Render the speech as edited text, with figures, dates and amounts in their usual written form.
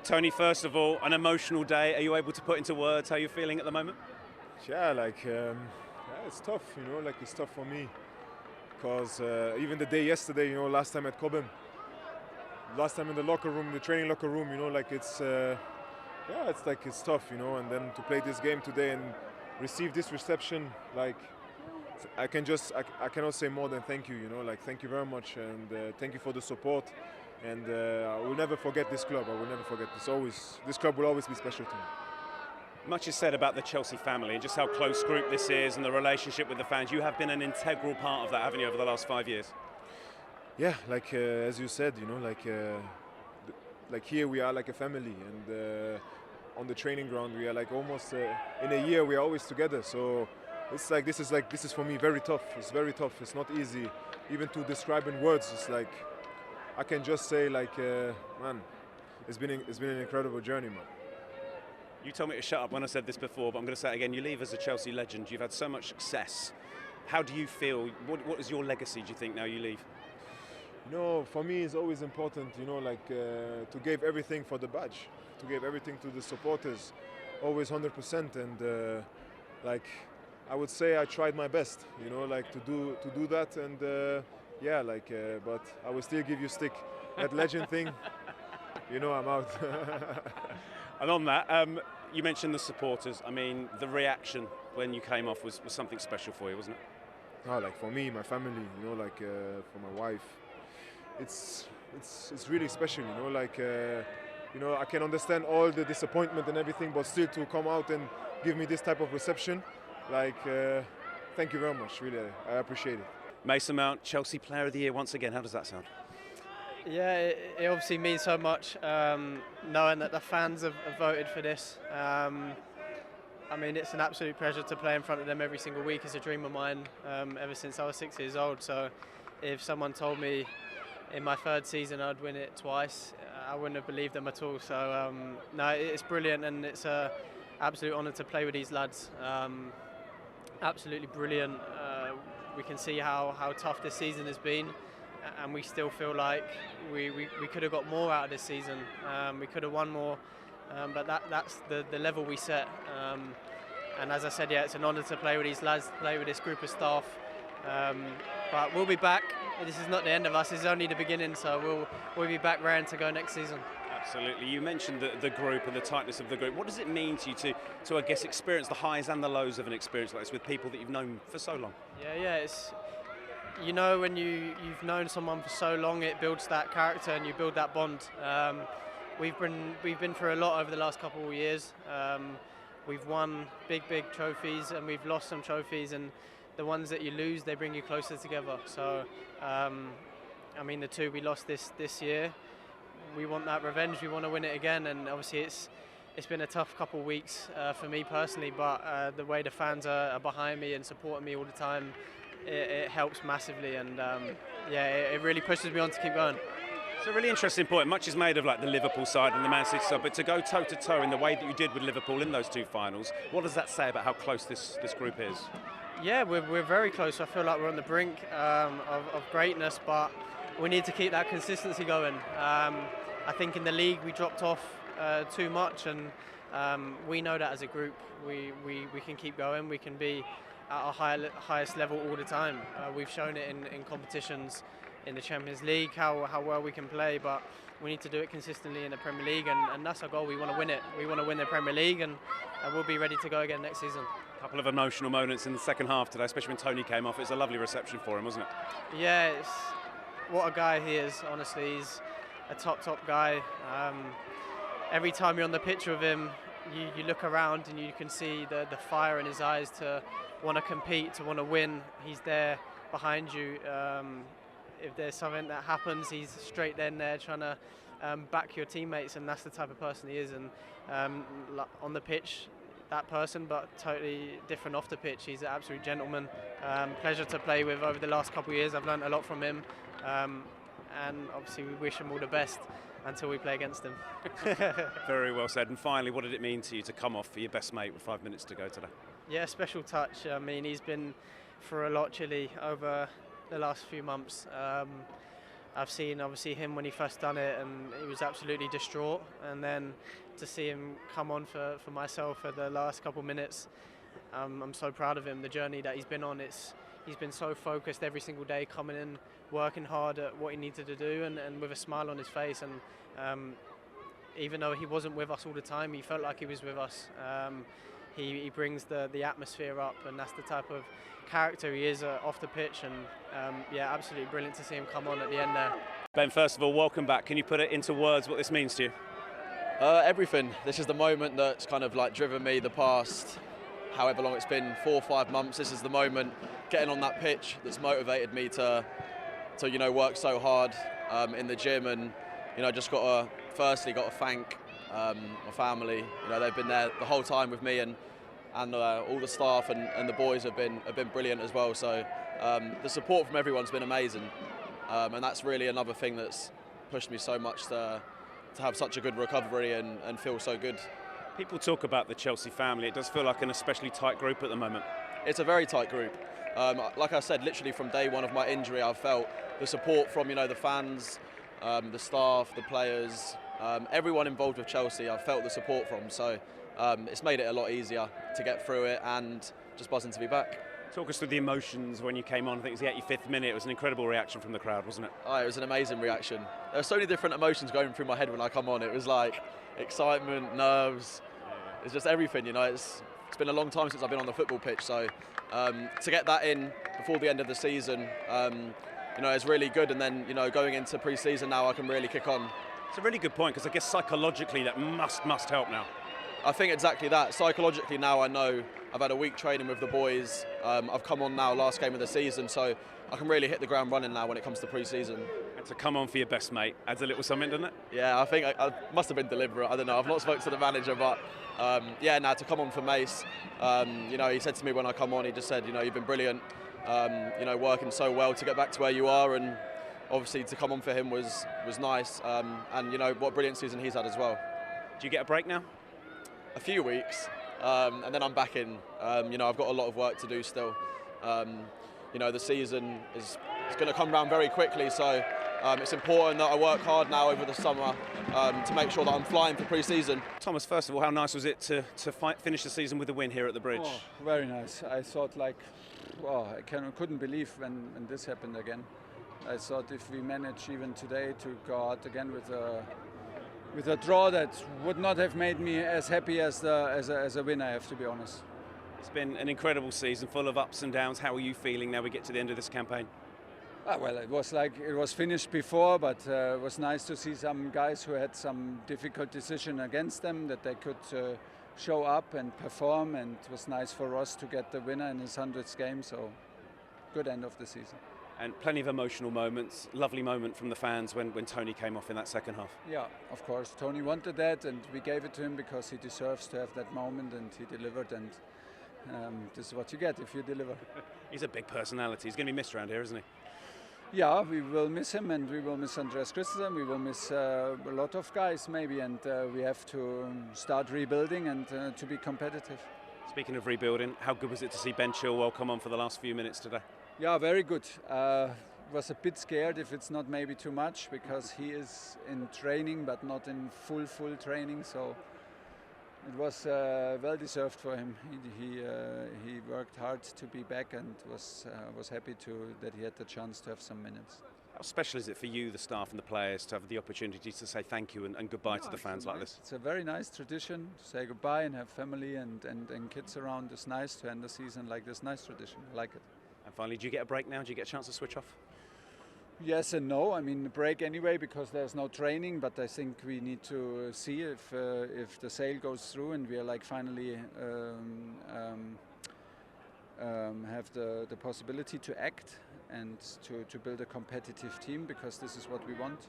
Tony, first of all, an emotional day. Are you able to put into words how you're feeling at the moment? Yeah, it's tough, it's tough for me. Because even the day yesterday, last time at Cobham, last time in the locker room, the training locker room, it's tough, and then to play this game today and receive this reception, I cannot say more than thank you, thank you very much, and thank you for the support. And I will never forget this club. I will never forget this. This club will always be special to me. Much is said about the Chelsea family and just how close group this is and the relationship with the fans. You have been an integral part of that, haven't you, over the last 5 years? Yeah, as you said, here we are like a family, and on the training ground we are almost in a year we are always together. So it's this is for me very tough. It's very tough. It's not easy even to describe in words. It's I can just say man, it's been an incredible journey, man. You told me to shut up when I said this before, but I'm going to say it again. You leave as a Chelsea legend. You've had so much success. How do you feel? What is your legacy, do you think, now you leave? For me it's always important, to give everything for the badge, to give everything to the supporters, always 100%. And I would say I tried my best, to do that. And but I will still give you stick. That legend thing, I'm out. And on that, you mentioned the supporters. I mean, the reaction when you came off was something special for you, wasn't it? No, for me, my family, for my wife, it's really special, I can understand all the disappointment and everything, but still to come out and give me this type of reception, thank you very much, really, I appreciate it. Mason Mount, Chelsea Player of the Year once again. How does that sound? Yeah, it obviously means so much, knowing that the fans have voted for this. I mean, it's an absolute pleasure to play in front of them every single week. It's a dream of mine ever since I was 6 years old. So if someone told me in my third season I'd win it twice, I wouldn't have believed them at all. So no, it's brilliant, and it's an absolute honour to play with these lads. Absolutely brilliant. We can see how tough this season has been, and we still feel like we could have got more out of this season. We could have won more, but that's the level we set. And as I said, yeah, it's an honour to play with these lads, play with this group of staff. But we'll be back. This is not the end of us. This is only the beginning. So we'll be back raring to go next season. Absolutely. You mentioned the group and the tightness of the group. What does it mean to you to I guess, experience the highs and the lows of an experience like this with people that you've known for so long? Yeah. It's when you've known someone for so long, it builds that character and you build that bond. We've been through a lot over the last couple of years. We've won big trophies, and we've lost some trophies, and the ones that you lose, they bring you closer together. So I mean, the two we lost this year, we want that revenge. We want to win it again, and obviously it's been a tough couple of weeks for me personally, but the way the fans are behind me and supporting me all the time, it helps massively, and it really pushes me on to keep going. It's a really interesting point. Much is made of the Liverpool side and the Man City side, but to go toe to toe in the way that you did with Liverpool in those two finals, what does that say about how close this group is? Yeah, we're very close. I feel like we're on the brink of greatness, but we need to keep that consistency going. I think in the league we dropped off too much, and we know that as a group we can keep going. We can be at our highest level all the time. We've shown it in competitions in the Champions League, how well we can play, but we need to do it consistently in the Premier League, and that's our goal. We want to win it. We want to win the Premier League, and we'll be ready to go again next season. A couple of emotional moments in the second half today, especially when Tony came off. It was a lovely reception for him, wasn't it? Yeah, what a guy he is, honestly. He's a top guy. Every time you're on the pitch with him, you look around and you can see the fire in his eyes to want to compete, to want to win. He's there behind you. If there's something that happens, he's straight then there trying to back your teammates, and that's the type of person he is. And on the pitch, that person, but totally different off the pitch. He's an absolute gentleman. Pleasure to play with over the last couple of years. I've learned a lot from him, and obviously we wish him all the best until we play against him. Very well said. And finally, what did it mean to you to come off for your best mate with 5 minutes to go today? Yeah, special touch. I mean, he's been through a lot, Chile, over the last few months. I've seen obviously him when he first done it, and he was absolutely distraught. And then to see him come on for myself for the last couple minutes, I'm so proud of him. The journey that he's been on, he's been so focused every single day, coming in, working hard at what he needed to do, and with a smile on his face. And even though he wasn't with us all the time, he felt like he was with us. He brings the atmosphere up, and that's the type of character he is off the pitch. And yeah, absolutely brilliant to see him come on at the end there. Ben, first of all, welcome back. Can you put it into words what this means to you? Everything. This is the moment that's kind of like driven me the past however long it's been, 4 or 5 months. This is the moment, getting on that pitch, that's motivated me to work so hard in the gym. And just firstly got to thank my family. They've been there the whole time with me, and all the staff and the boys have been brilliant as well. So the support from everyone's been amazing, and that's really another thing that's pushed me so much to have such a good recovery and feel so good. People talk about the Chelsea family. It does feel like an especially tight group at the moment. It's a very tight group. Like I said, literally from day one of my injury, I've felt the support from the fans, the staff, the players, everyone involved with Chelsea. I've felt the support from. So it's made it a lot easier to get through it, and just buzzing to be back. Talk us through the emotions when you came on. I think it was the 85th minute. It was an incredible reaction from the crowd, wasn't it? Oh, it was an amazing reaction. There were so many different emotions going through my head when I come on. It was like excitement, nerves. It's just everything, It's been a long time since I've been on the football pitch, so to get that in before the end of the season, it's really good. And then, going into pre-season now, I can really kick on. It's a really good point, because I guess psychologically that must help now. I think exactly that. Psychologically now I know I've had a week training with the boys. I've come on now last game of the season, so I can really hit the ground running now when it comes to pre-season. And to come on for your best mate adds a little something, doesn't it? Yeah, I think I must have been deliberate. I don't know. I've not spoken to the manager, but now to come on for Mace, he said to me when I come on, he just said, you've been brilliant, working so well to get back to where you are, and obviously to come on for him was nice, and what a brilliant season he's had as well. Do you get a break now? A few weeks, and then I'm back in. I've got a lot of work to do still. The season is going to come round very quickly, so it's important that I work hard now over the summer to make sure that I'm flying for pre-season. Thomas, first of all, how nice was it to finish the season with a win here at the Bridge? Oh, very nice. I thought I couldn't believe when this happened again. I thought if we manage even today to go out again with a draw, that would not have made me as happy as a win, I have to be honest. It's been an incredible season, full of ups and downs. How are you feeling now we get to the end of this campaign? Well, it was finished before, but it was nice to see some guys who had some difficult decision against them, that they could show up and perform, and it was nice for Ross to get the winner in his 100th game, so good end of the season. And plenty of emotional moments, lovely moment from the fans when Tony came off in that second half. Yeah, of course. Tony wanted that, and we gave it to him because he deserves to have that moment, and he delivered, and this is what you get if you deliver. He's a big personality. He's going to be missed around here, isn't he? Yeah, we will miss him, and we will miss Andreas Christensen, we will miss a lot of guys maybe, and we have to start rebuilding and to be competitive. Speaking of rebuilding, how good was it to see Ben Chilwell come on for the last few minutes today? Yeah, very good. Was a bit scared if it's not maybe too much, because he is in training but not in full training, so it was well deserved for him. He worked hard to be back, and was happy that he had the chance to have some minutes. How special is it for you, the staff and the players, to have the opportunity to say thank you and goodbye to the fans like this? It's a very nice tradition to say goodbye and have family and kids around. It's nice to end the season like this. Nice tradition. I like it. And finally, do you get a break now? Do you get a chance to switch off? Yes and no. I mean, a break anyway, because there's no training, but I think we need to see if the sale goes through and we are finally have the possibility to act and to build a competitive team, because this is what we want.